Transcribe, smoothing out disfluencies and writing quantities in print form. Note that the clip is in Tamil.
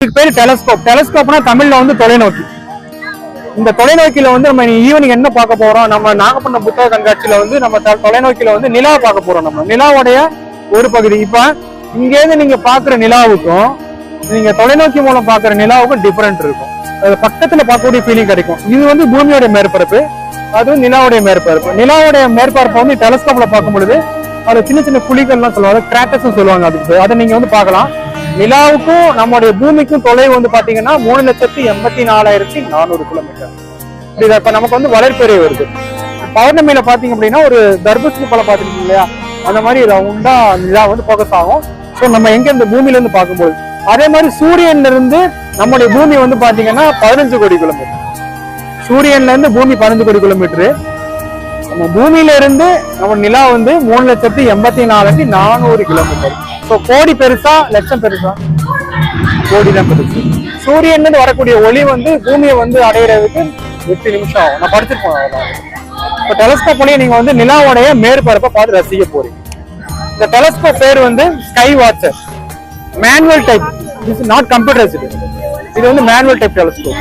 இதுக்கு பேர் டெலஸ்கோப். டெலஸ்கோப்னா தமிழ்ல வந்து தொலைநோக்கி. இந்த தொலைநோக்கியில வந்து நம்ம ஈவினிங் என்ன பார்க்க போறோம், நம்ம நாகப்பட்டினம் புத்தக கண்காட்சியில வந்து நம்ம தொலைநோக்கியில வந்து நிலா பார்க்க போறோம். நம்ம நிலாவுடைய ஒரு பகுதி. இப்ப இங்க இருந்து நீங்க பாக்குற நிலாவுக்கும் நீங்க தொலைநோக்கி மூலம் பாக்குற நிலாவுக்கும் டிஃபரெண்ட் இருக்கும். அது பக்கத்துல பார்க்கக்கூடிய ஃபீலிங் கிடைக்கும். இது வந்து பூமியோட மேற்பரப்பு, அது நிலாவுடைய மேற்பரப்பு. நிலாவுடைய மேற்பரப்பை வந்து டெலஸ்கோப்ல பார்க்கும் பொழுது அதுல சின்ன சின்ன புலிகள்லாம் சொல்லுவாங்க, கிராட்டர்ஸ் சொல்லுவாங்க. அதுக்கு அதை நீங்க வந்து பார்க்கலாம். நிலாவுக்கும் நம்முடைய பூமிக்கும் தொலைவு வந்து பாத்தீங்கன்னா 3,84,400 கிலோமீட்டர். இப்ப நமக்கு வந்து வளர்ப்பெரிய வருது. பௌர்ணமியில பாத்தீங்க அப்படின்னா ஒரு தர்பூசணி பழம் பாத்துருக்கீங்க இல்லையா, அந்த மாதிரி ரவுண்டா நிலா வந்து போக்கஸ் ஆகும். ஸோ நம்ம எங்க இந்த பூமியில இருந்து பார்க்கும்போது அதே மாதிரி சூரியன்ல இருந்து நம்முடைய பூமி வந்து பாத்தீங்கன்னா 15 கோடி கிலோமீட்டர். சூரியன்ல இருந்து பூமி 15 கோடி கிலோமீட்டர். நம்ம பூமியில இருந்து நம்ம நிலா வந்து 3,84,400 கிலோமீட்டர். ஸோ கோடி பெருசா லட்சம் பெருசா? கோடி தான் பெருசு. சூரியன்ல இருந்து வரக்கூடிய ஒளி வந்து பூமியை வந்து அடையிறதுக்கு 8 நிமிஷம் ஆகும். நான் படிச்சிருப்பேன். இப்போ டெலஸ்கோப் வழியா நீங்க வந்து நிலாவுடைய மேற்பரப்பை பார்த்து ரசிக்க போறீங்க. இந்த டெலஸ்கோப் பேர் வந்து sky watcher. Manual type, not computerised. இது வந்து மேனுவல் டைப் டெலஸ்கோப்.